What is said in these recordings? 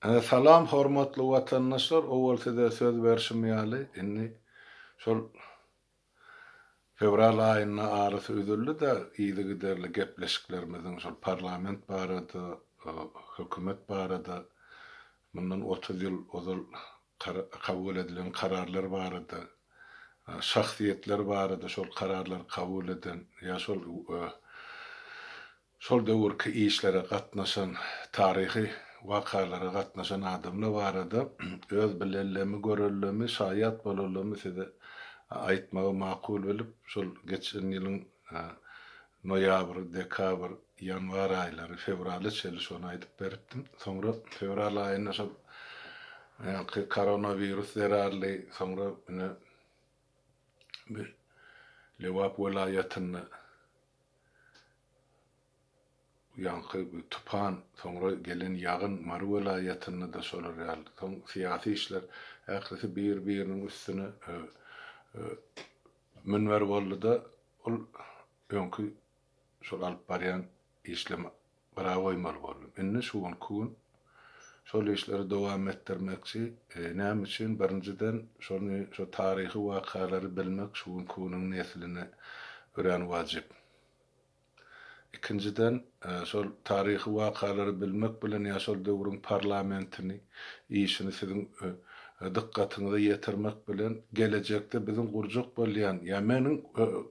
Salam hormatly watandaşlar, owaltyda söz berşimýäli. Inni şol fevral aýyna arasy üzüldi-de ýyly giderli gepleşiklerimiziň şol parlament barada, hökümet barada mundan 30 ýyl ozal kabul edilen kararlar barada, şahsiýetler barada şol kararlar kabul eden ýa şol döwürki işlere gatnaşan taryhy wakalara gatnaşan adamlar barada öz bilenlemi, görellemi, şaýat bolalamy size aýtmagy makul bilip şol geçen ýylyň noýabr, dekabr, ýanwar aýlary, fevraly çeli şonu aýdyp beripdim. Soňra fevral aýyna şol koronavirus zerarly soňra Lewap welaýatyny yankı tupan sonra gelen yağın Mary welaýatyny da şolar ýaly. Soň syýasy işler ähli bir-biriniň üstüne münwer boldy da ol öňkü şol alyp barýan işlem barawoýmaly boldy. Indi şuň kun şol işleri dowam etdirmekçi näme üçin birinciden şo taryhy wakalary bilmek şuň kunyň nesline ören wajyp. İkinciden şol taryhy wakalary bilmek bilen ýa şol döwrüň parlamentini işini siziň dikkatyňyza ýetirmek bilen gelecekde biziň gurjak bolýan ýa meniň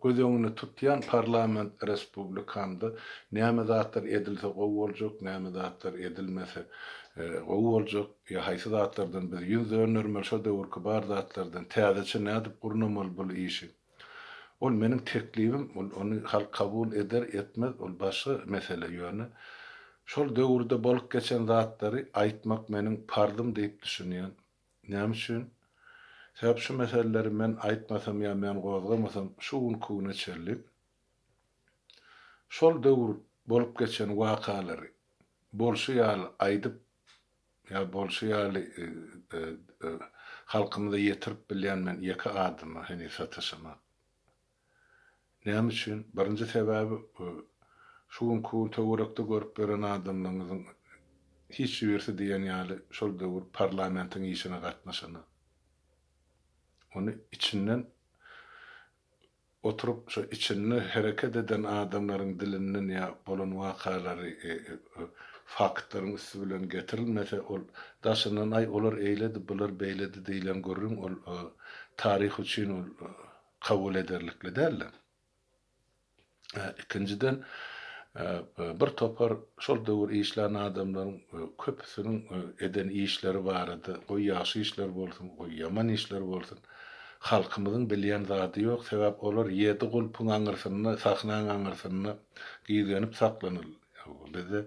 göz öňüne tutýan parlament respublikamda näme zatlar edilse gowy boljak, näme zatlar edilmese gowy boljak ýa haýsy zatlardan biz ýüz önürmel şol döwürki bar zatlardan täzeçe nädip gurnamal bol işi. Ol meniň teklifim, onu halk kabul eder etmez, ol başga mesele ýöne. Şol döwürde bolup geçen zatlary aýtmak meniň pardym diýip düşünýän. Näme üçin? Sebäp şu meseleleri men aýtmasam ýa men gozgamasam şuň kuny çellip şol döwür bolup geçen wakalary bolşy ýaly aýdyp ýa bolşy ýaly halkymyza ýetirip bilýän men ýeke adymy heni sataşamak. Näme üçin? Birinji sebäbi şuň kun töwerekde görüp beren adamlaryň hiç birisi diýen ýaly şol döwür parlamentiň işine gatnaşany. Onu içinden oturup şu içinde hereket eden adamlaryň dilinden ýa bolan wakalary faktlaryň üstü bilen getirilmese ol daşynan ay olar eýledi, bular beýledi diýilen görürüm ol taryh üçin ol kabul ederlikli däller. İkinciden bir topar şol döwür işlän adamlaryň köpüsiniň eden işleri barady. O ýaşy işler bolsun, o ýaman işler bolsun. Halkymyzyň bilýän zady ýok, sebäp olar ýedi gulpyň aňyrsyny, sahnaň aňyrsyny giygenip saklanýar. Bizde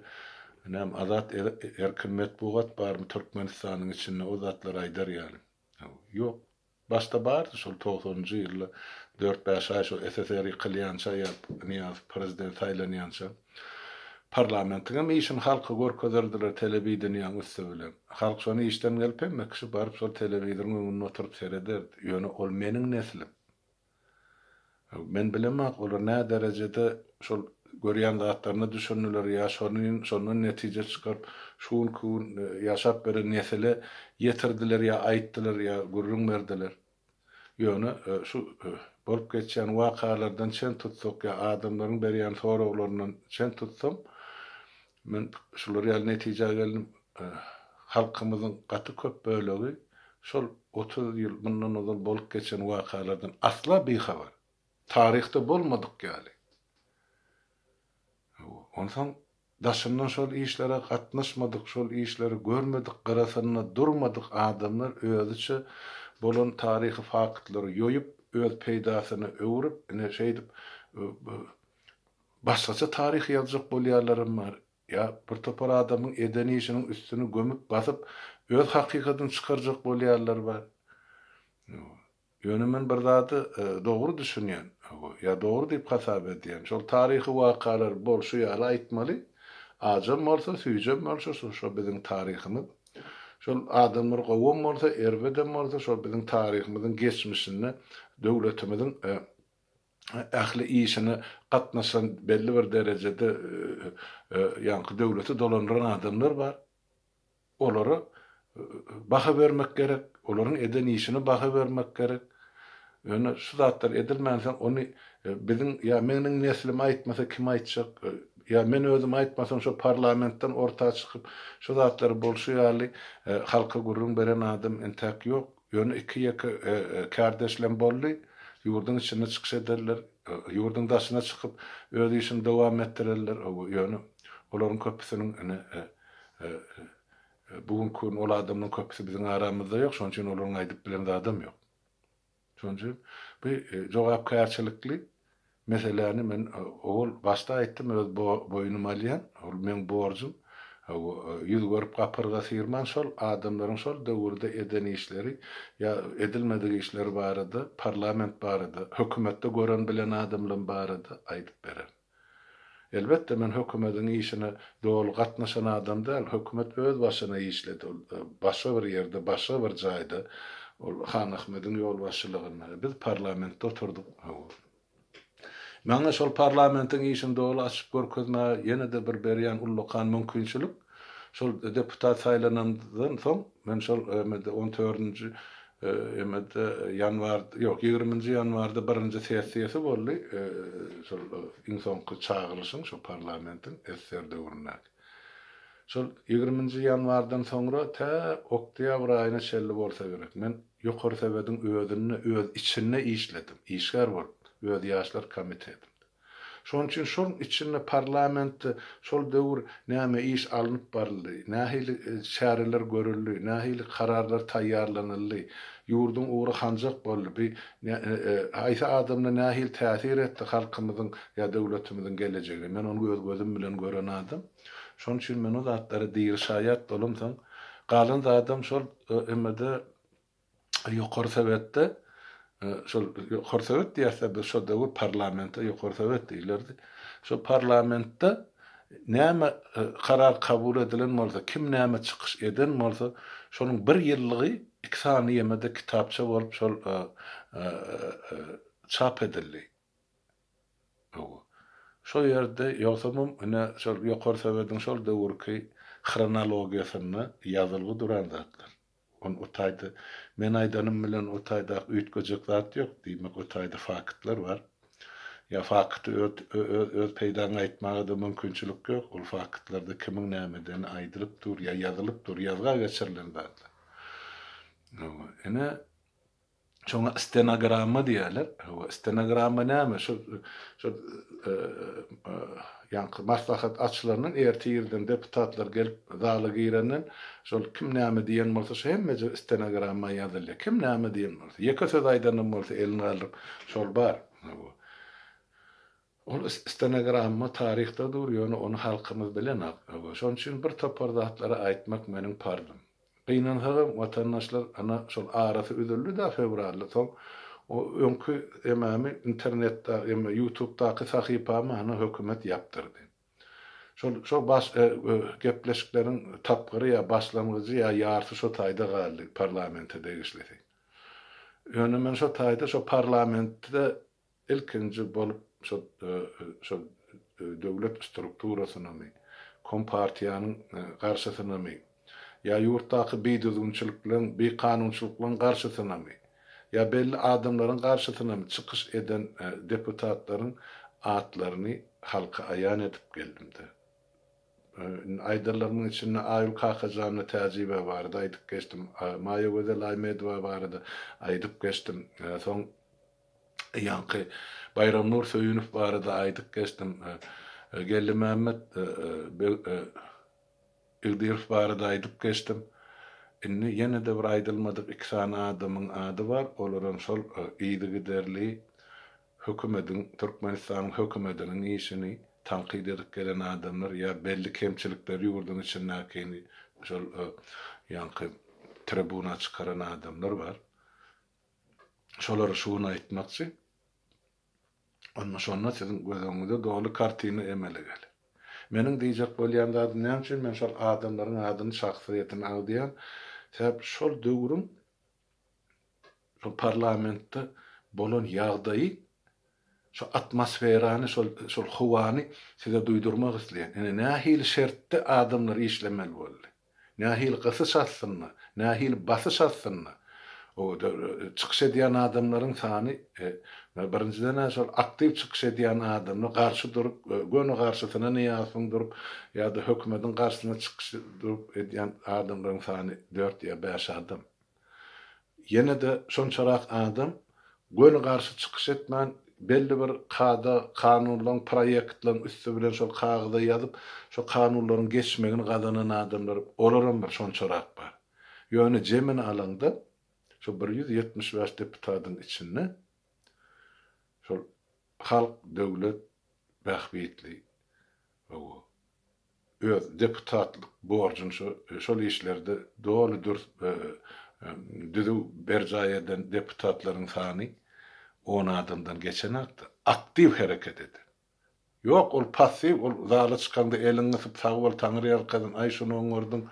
näme azat erkin metbuat barmy Türkmenistanyň içinde o zatlar aýdar ýaly. Ýok. Başta bardy şol 90-njy ýylda 4-5 ay şol SSR'i qilýança ýa Niýaz prezident saýlanýança parlamentiňe işin halky görkezerdiler telewizionýan üstü bilen. Halk şonu işden gelip emmek şu baryp şol telewizionyň önüne oturup seyrederdi. Ýöne ol meniň neslim. Men bilemek olar nä derejede şol görýän zatlaryny düşünýärler ýa şonun netije çykaryp şuň kun ýaşap beren nesile ýetirdiler ýa aýtdylar ýa gurrun berdiler. Ýöne şu bolup geçen wakalardan çen tutsak ýa adamlaryň berýän sorawlaryndan çen tutsam men şolary ýaly netije geldim. Halkymyzyň gaty köp bölegi şol 30 ýyl bundan ozal bolup geçen wakalardan asla bihabar. Taryhda bolmadyk ýaly. Ondan daşyndan şol işlere gatnaşmadyk, şol işleri görmedik, garasyna durmadyk adamlar özüçe bolan taryhy faktlary ýoýup, öz peýdasyny öwrüp, ne şeýdip başgaça taryh ýazjak bolýarlarym bar. Ya bir topar adamyň edeni işiniň üstüni gömüp basyp öz hakykatyny çykarjak bolýarlar bar. Ýöne men bir zady dogry düşünýän, ýa dogry diýip hasap edýän. Şol taryhy wakalar bolşy ýaly aýtmaly. Ajam bolsa, süýjem bolsa şo biziň taryhymy. Şol adamlar gowun bolsa, erbeden bolsa şol biziň taryhymyzyň geçmişini, döwletimiziň ähli işini gatnaşan belli bir derejede ýanky döwleti dolandyran adamlar bar. Olara baha vermek gerek. Olaryň eden işini baha vermek gerek. Öňe şu zatlar edilmänsen onu biziň ya meniň neslim aýtmasa kim aýtjak? Ya men özüm aýtmasam şu parlamentden ortağa çykyp şu zatlar bolşy ýaly halka gurrun beren adam entäk ýok. Ýöne iki ýeke kardeşlem boldy. Ýurdun içine çykyş ederler. Ýurdun daşyna çykyp öz işini dowam etdirerler. Ýöne olaryň köpüsiniň bugünkü ol adamyň köpüsi biziň aramyzda ýok. Şoň üçin olaryň aýdyp bilen adam ýok. Şoň üçin bu jogapkärçilikli meselelerini men ol başta aýtdym öz boýnuma alýan, ol men borjum. Ýüz görüp gapyrga syrman şol adamlaryň şol döwürde eden işleri ya edilmedik işleri barada, parlament barada, hökümetde gören bilen adamlar barada aýdyp berer. Elbette men hökümetiň işine dolu gatnaşan adam däl, hökümet öz başyna işledi. Başga bir ýerde, başga bir jaýda ol Han Ahmediň ýolbaşçylygyna biz parlamentde oturduk. Maňa şol parlamentiň işini dolu açyp görkezme ýene-de bir berýän ullukan mümkinçilik. Şol deputat saýlanandan soň men şol 14-nji ýanwar ýok 20-nji ýanwarda birinji sessiýasy boldy. Şol soňky çağrylşyň şol parlamentiň SSR döwrüne. Şol 20-nji ýanwardan soňra ta oktýabr aýyna şelli bolsa gerek. Men ýokary sebädiň özüni öz içine işledim. İşgär bolup öz ýaşlar komitetinde. Şoň üçin şol içinde parlament şol döwür näme iş alınıp baryldy, nähili şäherler görüldi, nähili kararlar taýýarlanyldy, ýurdun uğru hanjak boldy, bir aýsa adamna nähili täsir etdi halkymyzyň ýa döwletimiziň gelejegi. Men onu öz gözüm bilen gören adam. Şoň üçin men o zatlary diýir şaýat bolumsaň, galan adam şol emmede ýokary sebätde şol ýokary sebät diýerse biz şol döwür parlamentde ýokary sebät diýilirdi. Şol parlamentde näme karar kabul edilen bolsa, kim näme çykyş eden bolsa, şonuň bir ýyllygy 2 saniýemede kitapça bolup şol çap edildi. Şol ýerde ýoksamam ine şol ýokary sebädiň şol döwürki chronologiýasyny ýazylgy duran zatlar. On otayda men aýdanym bilen otayda üýtgejek zat ýok diýmek, otayda faktlar bar. Ya fakty öz peýdan aýtmagy da mümkinçilik ýok. Ol faktlarda kimiň nämeden aýdyryp dur, ya ýazylyp dur, ýazga geçirilen zatlar. Ene şoňa stenogramma diýerler. Stenogramma näme? Şu ýa-ni maslahat açylarynyň erti ýerden deputatlar gelip zaly girenden şol kim näme diýen bolsa şu hemme stenogramma ýazylýar. Kim näme diýen bolsa, ýeke söz aýdanyň bolsa elini alyp şol bar. Ol stenogramma taryhda dur, ýöne onu halkymyz bilen. Şoň üçin bir topar zatlary aýtmak meniň pardym. Gynanhagym watandaşlar ana şol arasy üzüldi da fevralda soň o öňkü emami internetde, YouTube'daky sahypamy ana hökümet ýapdyrdy. Şol baş gepleşikleriň tapgyry ýa başlangıjy ýa ýarty şo taýda galdy parlamente degişledi. Ýöne men şo taýda şo parlamentde ilkinji bolup şo döwlet strukturasyny, kompartiýanyň garşysyny ya ýurtdaky beýdüzgünçilikleň, beýkanunçylyklaryň garşysyna ya belli adamlaryň garşysyna çykyş eden deputatlaryň atlaryny halka aýan edip geldimdi. Aýdarlaryň içinde Aýul Kakajanyň täjibe bardy, aýdyp geçdim. Maýa Gözel Aýmedowa bardy, aýdyp geçdim. Soň ýanky Bayramnur Söýünüw bardy, aýdyp geçdim. Gelli Mehmet Ildirif barada aýdyp geçdim. Inni ýene de bir aýdylmadyk 2 sany adamyň ady bar. Olaryň şol iýdigi derli hökümetiň, Türkmenistanyň hökümetiniň işini tanqid edip gelen adamlar ýa belli kemçilikleri ýurdun içindäki şol ýanky tribuna çykaran adamlar bar. Şolary şuny aýtmakçy. Onda şonda siziň gözüňizde dolu kartyny emele gel. Meniň diýjek bolýan zat näme üçin men şol adamlaryň adyny, şahsiýetini aldyýan, sebäp şol döwrüň şol parlamentde bolan ýagdaýy şu atmosferany, şol howany size duýdurmak isleýän. Nähili şertde adamlar işlemeli boldy. nähil gysy satsynna, nähil basy satsynna. O çıkış ediyen adamların sany birinciden şol aktiv çıkış ediyen adamla karşı durup gönü karşısına niýasyn durup ýa-da hökümetin karşısına çıkış durup ediyen adamların sany 4 ýa 5 adam. Ýene de şonçarak adam gönü karşı çıkış etmän belli bir kanunlaryň proýektlaryň üstü bilen şol kagada ýazyp şo kanunlaryň geçmegini gazanan adamlar olaram bir şonçarak bar. Ýöne jemin alanda şo 175 deputatyň içinde şol halk döwlet bahbetli öz deputatlyk borjun şol işlerde doludur düzü berjaýeden deputatlaryň sany 10 adamdan geçen hakda aktiv hereket eder. Yok ol passiv, ol zaly çykanda elini sıp sağı bol taňry ýarkadan ay şonu oňurdun,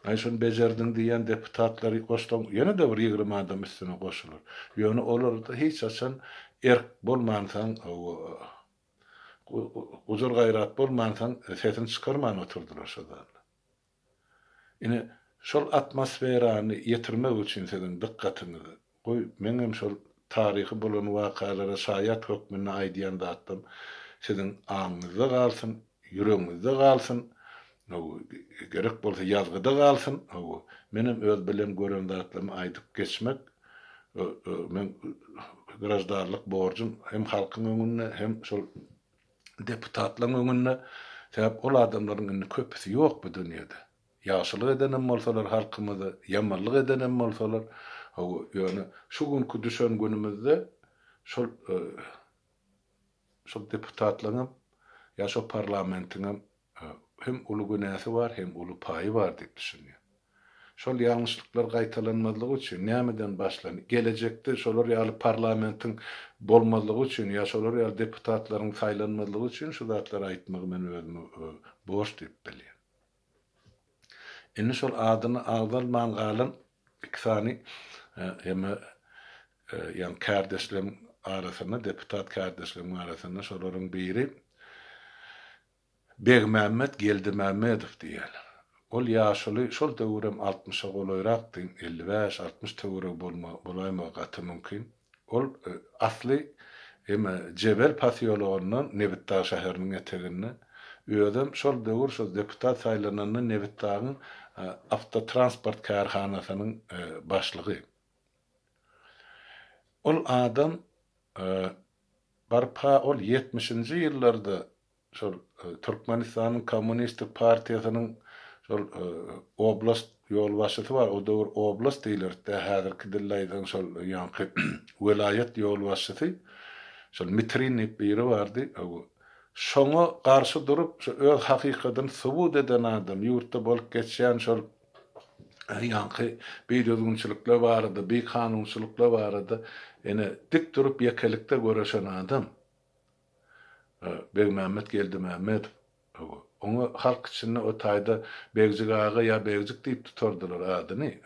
ay şonu bejerdiň diýen deputatlary goşdum. Ýene de bir 20 adam üstüne goşulur. Ýöne olar da hiç açan erk bolmansaň, uzur gaýrat bolmansaň sesini çykarman oturdular şodan. Ine şol atmosferany ýetirmek üçin senin dikkatini goý, meňem şol tarihi bolan wakalara şaýat hökmüne aýdýan zatym sizin aňyňyzda galsyn, yüregiňizde galsyn, gerek bolsa ýazgyda galsyn. Menem öz bilen gören zatlamy aýdyp geçmek men garaşdarlyk borjum hem halkyň öňünde hem şol deputatlaryň öňünde. Sebäp ol adamlaryň indi köpüsi ýok bu dünýede. Ýaşylyk edenem bolsalar halkymyzy, ýamanlyk edenem bolsalar, ýöne şu günkü düşen günümizde şol deputatlaryň ýa şo parlamentiň hem uly günäsi bar, hem uly paýy bar diýip düşünýär. Şol ýalňyşlyklar gaýtalanmalygy üçin nämeden başlany? Gelecekde şolar ýaly parlamentiň bolmalygy üçin ýa şolar ýaly deputatlaryň saýlanmalygy üçin şu zatlary aýtmagy men özüme borç diýip bilýär. Indi şol adyny agdalman galan ikisany hem ýa kardeşlerim arasynda, deputat kardeşlerim arasynda şolaryň biri Begmehmet Geldimehmedow diýerler. Ol ýaşuly şol döwrem 60-a golaýrakdy, 55-60 töwre bolaýmagy gaty mümkin. Ol asly hem Jebel Pasiýologyndan Nebitdağ şäheriniň eteginde öýdem şol döwür şol deputat saýlananyň Nebitdağyň avtotransport karhanasynyň başlygy. Ol adam barpa ol 70-nji ýyllarda şol Türkmenistanyň Kommunistik Partiýasynyň şol oblast ýol başçysy bar, o döwür oblast diýilir. Häzirki dillaýdan şol ýanky welayet ýol başçysy şol Mitrini biri bardy. Şoňa garşy durup öz hakykatyny subut eden adam, ýurtda bolup geçýän şol ýanky beýdözgünçilikler bardy, bir kanunçylyklar bardy. Ene dik durup ýekelikde göreşen adam. Begmehmet Geldimehmedow. Onu halk içinde o taýda Begjik ağa ýa Begjik diýip tutardylar adyny.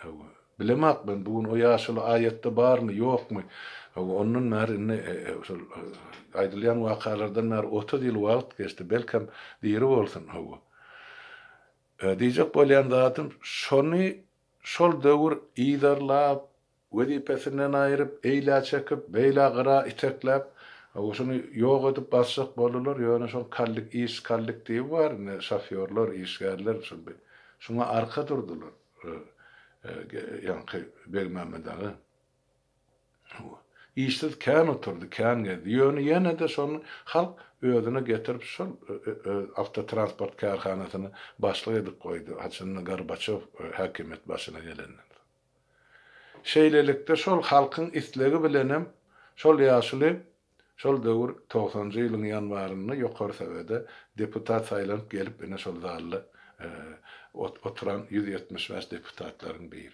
Bilemek ben bugün o ýaşyly aýatda barmy, ýokmy? Onun märini şol aýdylýan wakalardan 30 ýyl wagt geçdi. Belkem diýeri bolsun. Diýjek bolýan zatym şonu şol döwür iýdarlap, wezipesinden aýryp, eýlä çekip, beýle gyra itekläp, şonu ýok edip bassak bolalar, ýöne şol kallyk diýip bar, şofýorlar, işgärler şuna arka durdular. Ýanky Begmehmedow. İşsiz kän oturdy, kän geldi. Ýöne de şonu halk özüne getirip şol avtotransport karhanasyny başlyk edip goýdy. Haçan Gorbaçow häkimet başyna gelenden. Şeýlelikde şol halkyň islegi bilenem şol ýaşuly şol döwür 90-njy ýylyň ýanwaryny ýokary sebäde deputat saýlanyp gelip ene şol zalda oturan 175 deputatlaryň biri.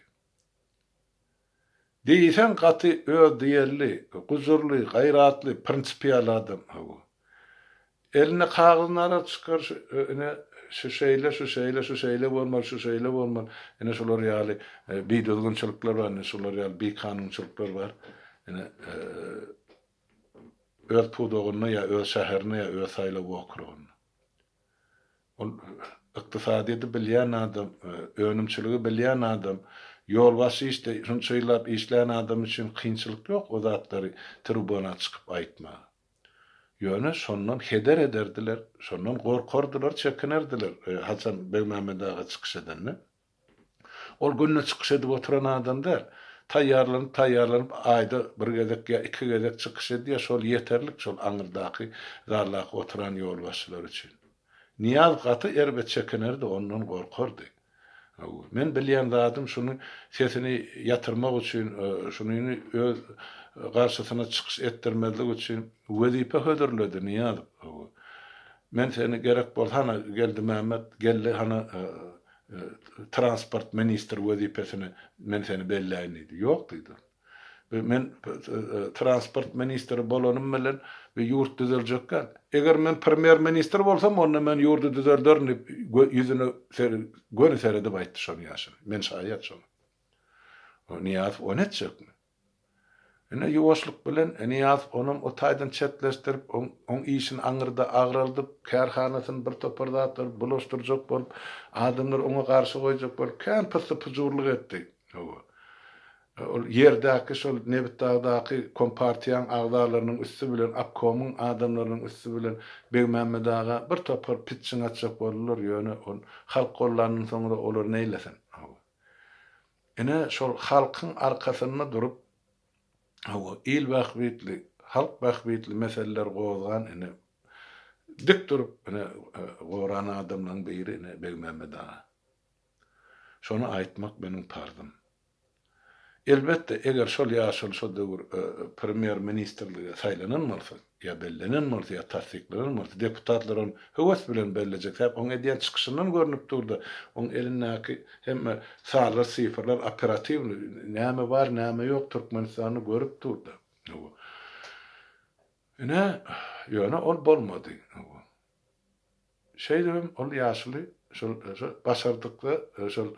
Diýsen gaty öz diýerli, guzurly, gaýratly, prinsipial adam. Eline kağızlara çykar şu şeýle bolmaly. Ene şolar ýaly beýdözgünçilikler bar, ene şolar ýaly bir kanunçylyklar bar. Ene öz pudogyna ýa öz şäherine ýa öz saýlap okuryny. Ol iktisadiyeti bilýän adam, önümçüligi bilýän adam, ýolbaşy işte şunçaýlap işleýän adam üçin kynçylyk ýok, o zatlary tribuna çykyp aýtma. Ýöne şondan heder ederdiler, şondan gorkardylar, çekinerdiler. Hasan Begmämed ağa çykyş edenler. Ol günne çykyş edip oturan adamlar taýýarlanyp aýda bir gezek ya iki gezek çykyş edýär, şol ýeterlik, şol aňyrdaky garlaky oturan ýolbaşçylar üçin. Niyaz gaty erbet çekinerdi, ondan gorkardy. Men bilýän zadym şunu sesini ýatyrmak üçin, şunu öz garşysyna çykyş etdirmezlik üçin wezipe hödürledi niyaz. Men seni gerek bolsana geldi Mehmet, geldi hana transport minister wezipesini men seni belläýin diýdi. Ýok diýdi. Men transport ministeri bolanym bilen we ýurt düzeljekkä. Eger men premier minister bolsam, onda men ýurdu düzeldirni ýüzüne göni seredip aýtdy şonu ýaşy. Men şaýat şonu. O Niyaz o netjekmi? Ene ýuwaşlyk bilen Niyaz onuň o taýdan çetleşdirip, on işin aňyrda agraldyp, kärhanasyny bir topardatdyr, bulaşdyrjak bolup, adamlar ona garşy goýjak bolup, kän pysy-pyjurlyk etdi. Ol ýerdäki şol Nebitdagdaky kompartiýaň agdalarynyň üstü bilen, Akkomyň adamlarynyň üstü bilen Begmämed ağa bir topar pitçiň atjak bolurlar, ýöne on halk gollanyň soňra olar neýlesin. Ene şol halkyň arkasyna durup, il bahbitli, halk bahbitli meseleler gozgan, ene dik durup, ene goran adamlaryň biri ene Begmämed ağa. Şonu aýtmak meniň pardım. Elbette eger şol ýaşyl şol döwür premier ministerlige saýlanylmasa, ýa bellenilmasa, ýa tasdiklenilmasa, deputatlar on höwes bilen belläjek. Hep oň edýän çykyşyndan görnüp durdy. Oň elindäki hemme salar, sifrlar operativ, näme bar, näme ýok Türkmenistany görüp durdy. Ene ýöne ol bolmady. Şeýdem ol ýaşly şol başardykly şol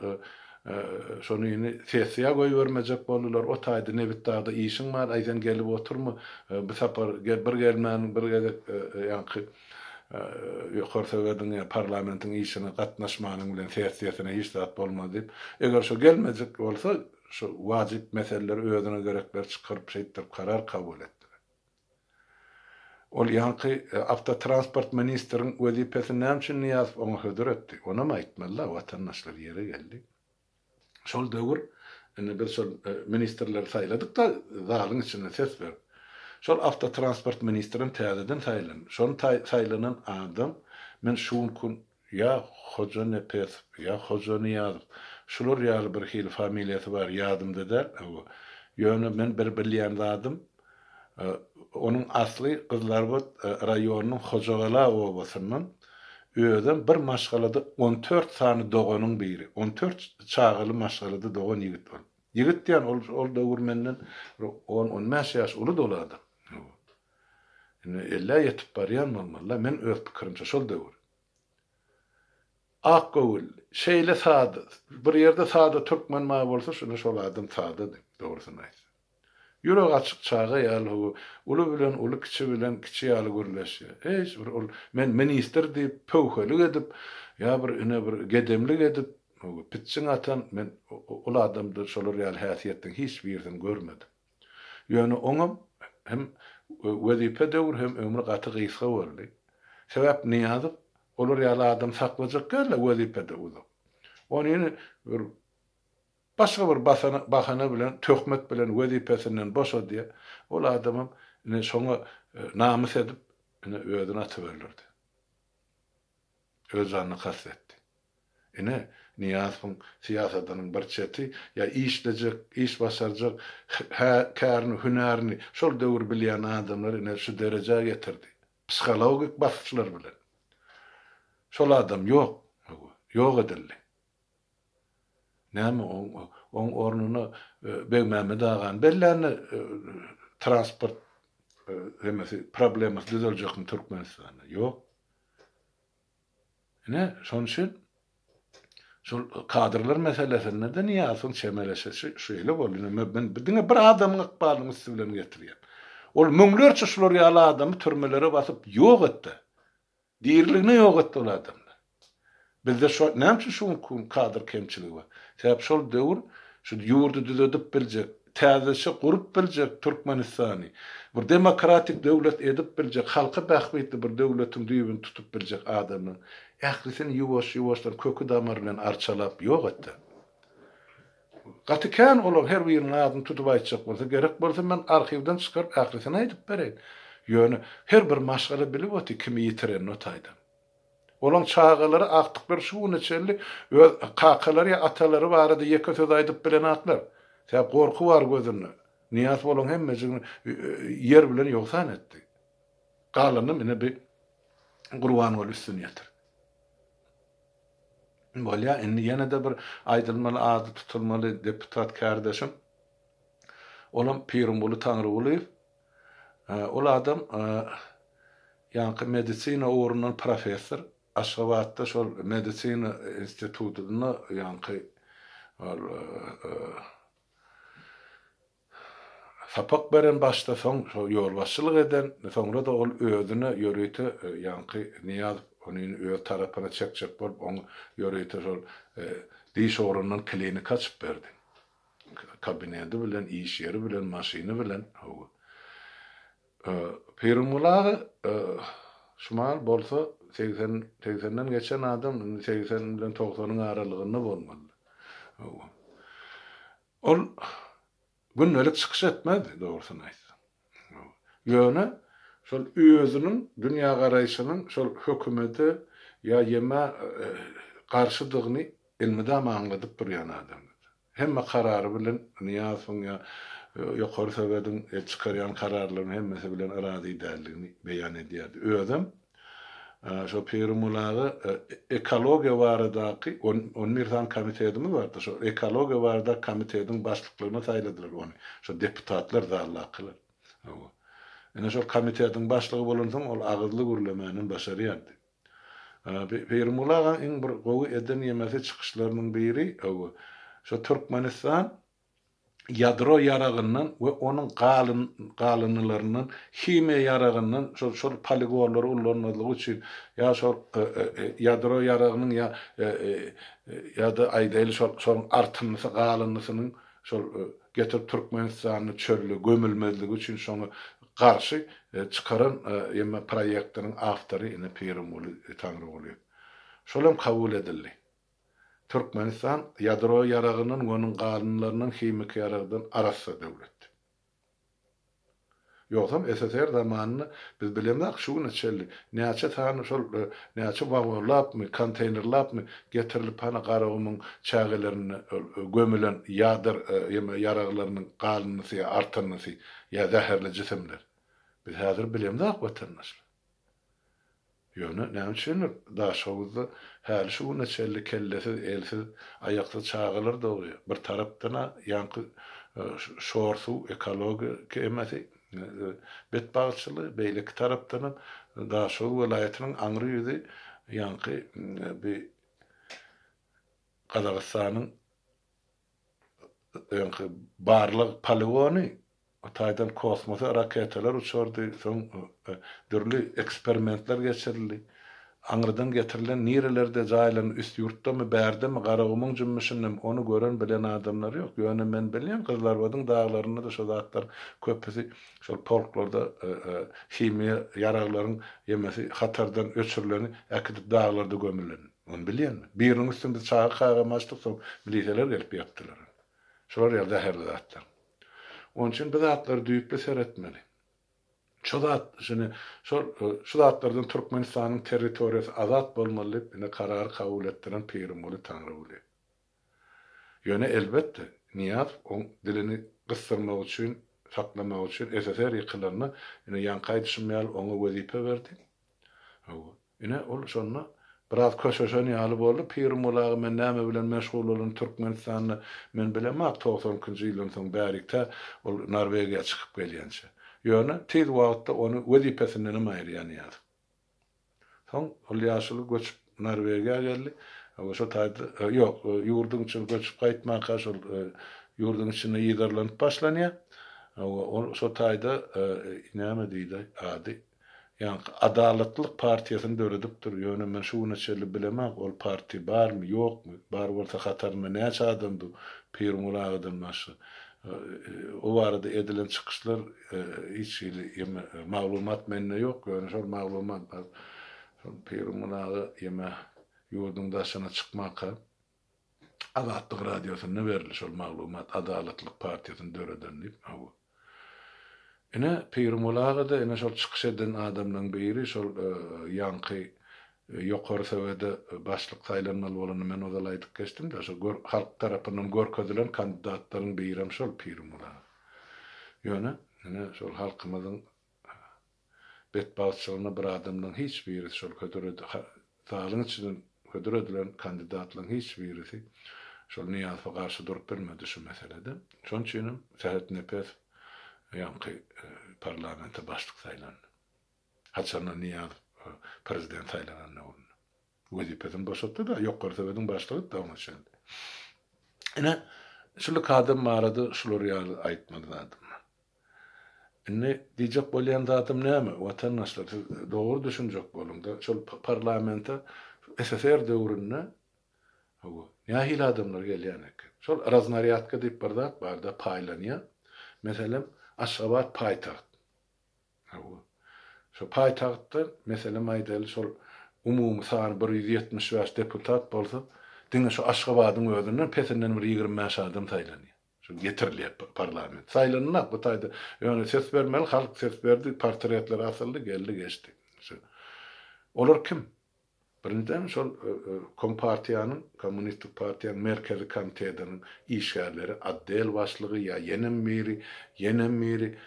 şonu ýene sesiýa goýbermejek boldular. O taýda Nebitdagda işiň bar, aýdan gelip oturma. Bu sapar bir gelmän bir gezek ýanky ýokary söwediň parlamentiň işine gatnaşmanyň bilen sesiýasyna hiç zat bolmady diýip, eger şo gelmejek bolsa, şo wajyp meseleler özüne gerekler çykyryp şeýtdir karar kabul etdi. Ol ýanky avtotransport ministeriň wezipesini näme üçin Niyaz oňa hödür etdi? Ona aýtmalylar, watandaşlar ýere geldi. Şol döwür ene bir şol ministerler saýladyk da zalyň içinde ses berip. Şol avtotransport ministerin täzeden saýlan. Şonu saýlanan adam men şunkun ya Hoca Nepes ya Hoca Niyaz. Şular ýaly bir hil familiýasy bar ýadymda da. Ýöne men bir bilýän zadym. Onun asly Kızlarbat raýonunyň Hojagala obasynyň öýden bir maşgalada 14 sany doganyň biri. 14 çağıly maşgalada dogan ýigit bar. Ýigit diýen ol döwür menden 10-15 ýaş uly dolady. Elle ýetip barýan bolmaly. Men öz pikirimçe şol döwür. Akgowul, şeýle sady, bir ýerde sady türkmen ma bolsa, şunu şol adam sady, dogrusyny aýt. Ýürek açyk çağa ýaly uly bilen uly kiçi bilen kiçi ýaly görleşýär. Hiç bir men minister diýip pöwhelik edip ýa bir gedemlik edip pitçiň atan men ul adamdy şolar ýaly häsiýetden hiç bir ýerden görmedim. Ýöne oňam hem wezipe döwür hem ömrü gaty gysga boldy. Sebäp Niýazyp olar ýaly adam saklajak gäle wezipe döwür. Ony bir başga bir bahana bilen, töhmet bilen wezipesinden boşa diye ol adamym ine şoňa namys edip ine özüne atyberlerdi. Öz janyny kastetdi. Ine Niýazyň siýasatynyň bir çeti ýa işlejek, iş başarjak, kärni, hünerini şol döwür bilýän adamlar ine şu derejäge getirdi. Psikologik basçylar bilen. Şol adam ýok, ýok edildi. Näme on ornuny Begmämed agan belläni transport hemesi problemas düzeljekmi Türkmenistanda? Ýok. Ne şoň üçin şol kadrlar meselesinde de Niýazyň çemeleşi şeýle boldy. Men diňe bir adamyň ykbalyny üstü bilen getirýär. Ol müňlerçe şolar ýaly adamy türmelere basyp ýok etdi. Diýerligini ýok etdi ol adamlar. Bizde şu näme şu kadr kemçiligi var. Sebäp şol döwür şu ýurdu düzedip biljek, täzesi gurup biljek Türkmenistany. Bir demokratik döwlet edip biljek, halka bähbetli bir döwletiň düýbüni tutup biljek adamyň. Ählisini ýuwaş-ýuwaşlar kökü damar bilen arçalap ýok etdi. Gatykan olan her birinin adyny tutup aýtjak bolsa, gerek bolsa men arhivden çykaryp ählisini aýdyp bereýin. Ýöne her bir maşgala bilip oty kimi ýitiren notaýdan. Olan çağaları aktık bir şuun içerli kakalary ya atalary barada ýeke söz aýdyp bilen atlar. Sebäp gorku var gözünde. Niyaz bolan hemmesini yer bilen ýoksan etdi. Galyny mine bir Gurban bol üstün ýetir. Bolýa indi ýene de bir aýdylmaly ady tutulmaly deputat kardeşim. Olam Pirumbulu Tanrıwulyw. Ol adam ýanky medisina uğrundan professor. Aşgabatda şol medisina institutyna ýanky sapak beren başda soň şo ýolbaşçylyk eden, soňra da ol özüne ýöreýte ýanky Niyaz onuň öz tarapyna çekjek bolup onu ýöreýte şol diş orundan klinik açyp berdi. Kabineti bilen, iş ýeri bilen, maşyny bilen. Pirmulagy şumal bolsa 80'den geçen adam 80 bilen 90'ın aralygynda bolmaly. Ol günnelik çykyş etmedi dogrusyny aýtsam. Ýöne şol özüniň dünýä garaýşynyň şol hökümeti ýa ýeme garşydygyny ilmide maňladyp durýan adam. Hemme karary bilen Niýazowyň ýa ýokary sebäden çykarýan kararlaryň hemmesi bilen irady däldigini beýan edýärdi. Özüm şo Pirmulagy ekologiýa baradaky 11 tan komitetimi bardy. Şo ekologiýa barada komitetiň başlyklaryna taýladylar onu. Şo deputatlar zalakylar. Ene şo komitetiň başlygy bolansoň ol agyzly gürlemäniň başarýardy. Pirmulagy iň bir gowy eden ýemesi çykyşlarynyň biri şo Türkmenistan yadro yaragyndan we onun galynlarynyň hime yaragyndan şol poligonlary ullanmalygy üçin ýa şol yadro yaragynyň ýa da aýdaly şol artymlysy galynlysynyň şol getirip Türkmenistanyň çörlü gömülmezligi üçin şonu garşy çykaran ýeme proýektiň awtory ine Pirumbulu Tanrıwulyw. Şolam kabul edildi. Türkmenistan yadro yaragynyň onuň galynlarynyň himik yaragyndan arasy döwlet. Ýoksam SSR zamanyny biz bilemdik şuny çelli. Näçe tany şol näçe wagolapmy, konteynerlapmy getirilip hana garagymyň çägelerini gömülen ýadyr ýeme yaraglarynyň galynlysy, artynlysy ýa zäherli jisimler. Biz häzir bilemdik watandaşlar. Ýöne näme üçin daşawuzda häl şuny çelli kellesi, elsiz, aýaksyz çağalar dogýar. Bir tarapdan ýanky şorsu ekologi kemesi betbaçyly beýlik tarapdan daşaw welaýatynyň aňry ýüzi ýanky bir Gazagystanyň ýanky barlyk poligony Otaydan kosmosa raketalar uçardy, soň dürli eksperimentler geçirildi. Aňyrdan getirilen nirelerde jaýlan üst ýurtdamy bärdimi garagymyň jümmüşinden onu gören bilen adamlar ýok. Ýöne men bilýän Kızlarbadyň daglarynda da şo zatlar köpüsi şol polklarda himiýa yaraglaryň ýemesi hatardan öçürileni äkidip daglarda gömülen. Onu bilýänmi? Biriniň üstünde çağa kagamaçdyk soň milisiýalar gelip ýapdylar. Şolar ýerde herli zatlar. Onun için bu zatları düýüp seretmeli. Şu zatlardan Türkmenistan'ın territoriyası azat bolmaly diýip karar kabul etdiren Pirumbulu Tanrıwulyw. Ýöne elbetde Niyaz on dilini gysdyrmak üçin, saklamak üçin SSR ýykylaryna ýanky düşünmeli oňa wezipe berdi. Ine ol şonu biraz köşeşen ýaly boldy. Pirumbulagy men näme bilen meşgul bolan Türkmenistanyny men bilemok 90-njy ýylyň soň bärikde ol Norwegiýa çykyp gelýänçe. Ýöne tez wagtda onu wezipesinden aýrýan ýaly. Soň ol ýaşyly göçüp Norwegiýa geldi. Şo taýda ýok, ýurdun içine göçüp gaýtmaka şol ýurdun içine ýygarlanyp başlanýar. Şo taýda näme diýdi ady Yani Adaletlilik Partiýasyny döredipdir. Ýöne men şuny çeli bilemem, ol parti barmy, ýokmy? Bar bolsa hatarmy näçe adam bu Pirmulagadan maşy. O barada edilen çykyşlar hiç maglumat mende ýok. Ýöne şol maglumat bar. Pirmulaga ýeme ýurdun daşyna çykmaka Azatlyk radiosyna berildi şol maglumat Adaletlilik Partiýasyny döreden diýip. Ene Pirmulaga da ene şol çykyş eden adamlaryň biri şol ýanky ýokary sewede başlyk saýlanmaly bolany men ozal aýdyp geçdim de şol halk tarapyndan görkezdilen kandidatlaryň biri hem şol Pirmulaga. Ýöne ene şol halkymyzyň betbaşçylygyna bir adamlaryň hiç biri şol ködüredi taýlyň içinden ködüredilen kandidatlaryň hiç birisi şol Niýazowa garşy durup bermedi şu meselede. Şoň üçin Serhat Nepes ýanky parlamenta başlyk saýlandy. Haçan Niýazow prezident saýlanandan oldun. Wezipeden boşaltdy da ýokary sebeden başlygy da onu şeýle. Ene şuly kadam marady şular ýaly aýtmady adam. Ene diýjek bolýan adam näme? Watandaşlar dogry düşünjek bolunda şol parlamenta SSR döwründe ýahil adamlar gelýän eken. Şol raznariýatka diýip bir zat barda paýlanýar. Meselem Aşgabat paýtaxt. Şo paýtaxtda meselem aýdaly şol umumy sany 175 deputat bolsa, diňe şo Aşgabatyň özünden pesinden bir 25 adam saýlanýar. Şo getirilýär parlament. Saýlanynak bu taýda ýöne ses bermeli, halk ses berdi, portretler asyldy, geldi geçdi. Olar kim? Birinciden şol Kompartiýanyň, Kommunistik Partiýanyň merkezi komitetining işgärleri, atdel başlygy ýa ýenem miri,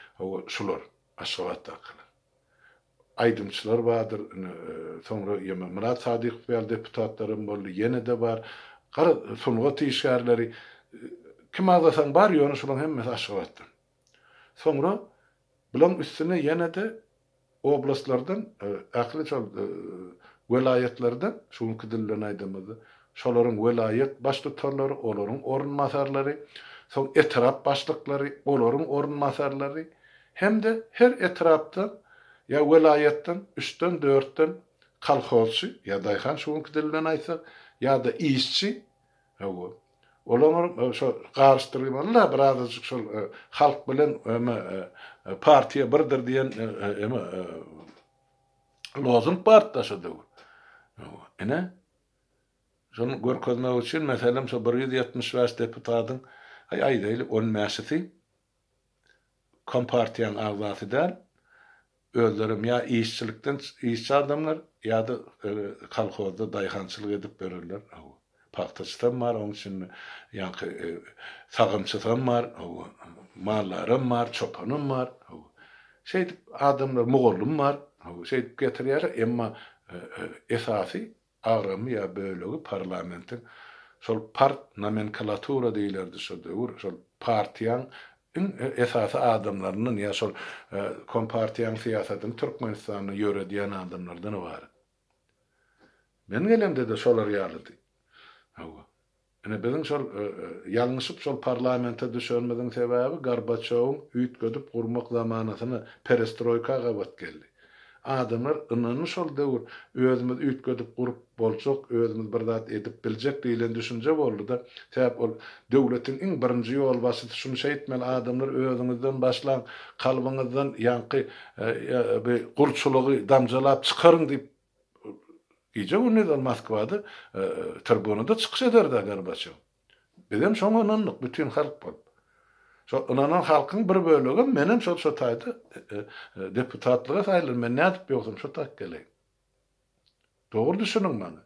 şular Aşgabatda akalar. Aýdymçylar bardyr, soňra ýeme Murat Sadyk bel deputatlarym boldy, ýene de bar. Gara sungat işgärleri kim agasaň bar ýöne şolaryň hemmesi Aşgabatdan. Soňra bilen üstüne ýene de oblastlardan akly şol velayetlerden şuňky dilden aýdymyzy şolaryň velayet başlyklary, olaryň orunmasarlary, soň etrap başlyklary, olaryň orunmasarlary hem de her etrapdan ya velayetden 3-den 4-den kalhozçy ya daýhan şuňky dilden aýtsak ya da işçi olar şo garşdyrýanlar birazajyk şol halk bilen partiýa birdir diýen lozum partdaşydy. Ene şonu görkezmek üçin meselem şo 175 deputatyň aýdaýly 10 mäşisi Kompartiýanyň agzasydan özlerim ya işçilikden işçi adamlar ya da kolhozda daýhançylyk edip bererler. Paxtaçydan bar, onuň üçin ýanky sagymçydan bar, mallarym bar, çopanım bar. Şeýdip adamlar mugullum bar. Şeýdip getirýär, emma esasy agramy ýa bölegi parlamentin şol nomenklatura diýilärdi şo döwür, şol partiýaň esasy adamlarynyň ýa şol Kompartiýanyň siýasatyny Türkmenistanyň ýöredýän adamlardan bar. Men gelemde de şolar ýalydy. Ene biziň şol ýalňyşyp şol parlamenta düşenmediň sebäbi Gorbaçowyň üýtgedip gurmak zamanasyny perestroýkaga bat geldi. Adamlar ynany şol döwür özümiz üýtgedip gurup bolsak, özümiz bir zat edip biljek diýilen düşünje boldy da, sebäp ol döwletiň iň birinji ýol başy şunu şeýtmeli adamlar özüňizden başlan, kalbyňyzdan ýanky bir gurçulugy damjalap çykaryň diýip Gece unudan Moskwada tribunada çykyş ederdi Gorbaçow. Bizim şoňa ynandyk bütün halk bol. Şo ynanan halkyň bir bölegi menem şo taýda deputatlyga saýlar. Men nädip ýokdum şo tak geleýin. Dogry düşünüň meni.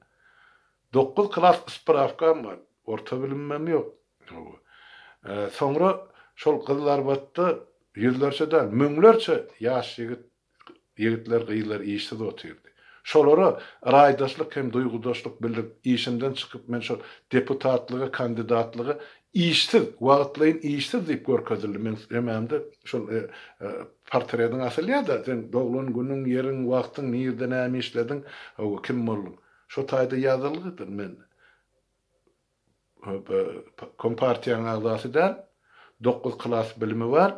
9 klas spravkam bar. Orta bilimmem ýok. Soňra şol gyzlar batda ýüzlerçeden, müňlerçe ýaş ýigitler gyýlar işsiz otyrdy. Şolara raýdaşlyk hem duýgudaşlyk bildirip işinden çykyp men şol deputatlyga, kandidatlyga işsiz, wagtlaýyn işsiz diýip görkezildi. Men hemde şol portretiň asylýa da sen doglan günüň, ýeriň, wagtyň, nirde näme işlediň, kim boldun? Şo taýda ýazylgydyr men. Kompartiýanyň agzasydan 9 klas bilimi bar,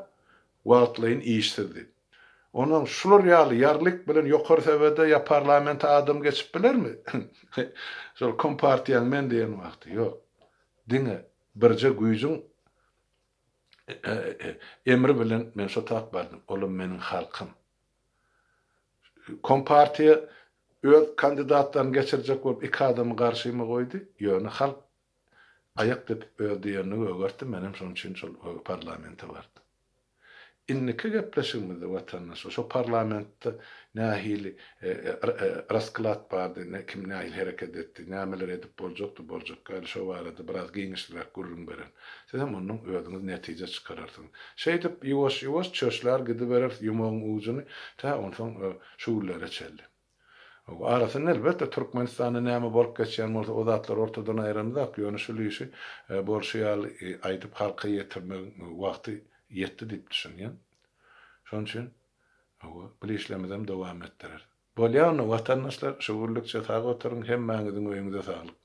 wagtlaýyn işsizdi. Onun şular ýaly ýarlyk bilen ýokary sebede ya parlamenta adam geçip bilermi? Şol kompartiýaň men diýen wagty ýok. Diňe birje güýjüň emri bilen men şo tap bardym. Olum meniň halkym. Kompartiýa öz kandidatlaryny geçirjek bolup iki adamy garşyma goýdy. Ýöne halk ayak depip öýdýärni öwgerdi. Menem şoň üçin şol parlamenta bardy. Inniki gepleşigmizde watandaş şo parlamentde nähili rasklat bardy, kim nähili hereket etdi, nämeler edip boljakdy, gal şo barada biraz giňişlik gurrun beren. Sizem onuň öýdüňiz netije çykararsyn. Şeýdip ýuwaş çöşler gidi berer ýumagyň ujuny, ta onsoň şuwlere çeldi. O arasyn elbetde Türkmenistanyň näme bolup geçýän bolsa o zatlar ortadan aýrandak, ýöne şu işi bolşýal aýdyp halka ýetirmek wagty ýetdi diýip düşünýän. Şoň üçin bu işlemizem dowam etdirer. Bolýan watandaşlar şuwurlukça tagy oturuň hemmäňiziň öýüňize saglyk.